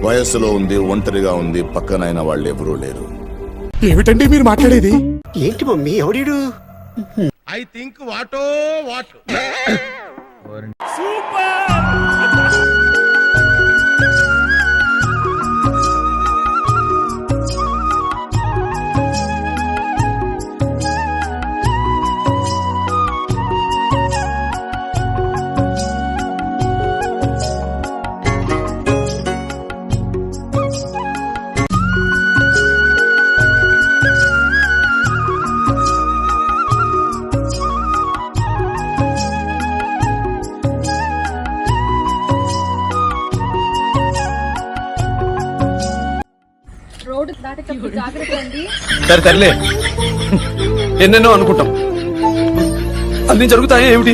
వయస్సులో ఉంది, ఒంటరిగా ఉంది, పక్కనైన వాళ్ళు ఎవరూ లేరు. ఏమిటండి మీరు మాట్లాడేది? ఏంటి మమ్మీ ఎవడీడు? ఐ థింక్ వాటో వాట్ రోడ్డు దాటేటప్పుడు జాగ్రత్త అండి. సరే సర్లే, ఎన్నెన్నో అనుకుంటాం, అన్ని జరుగుతాయి ఏమిటి?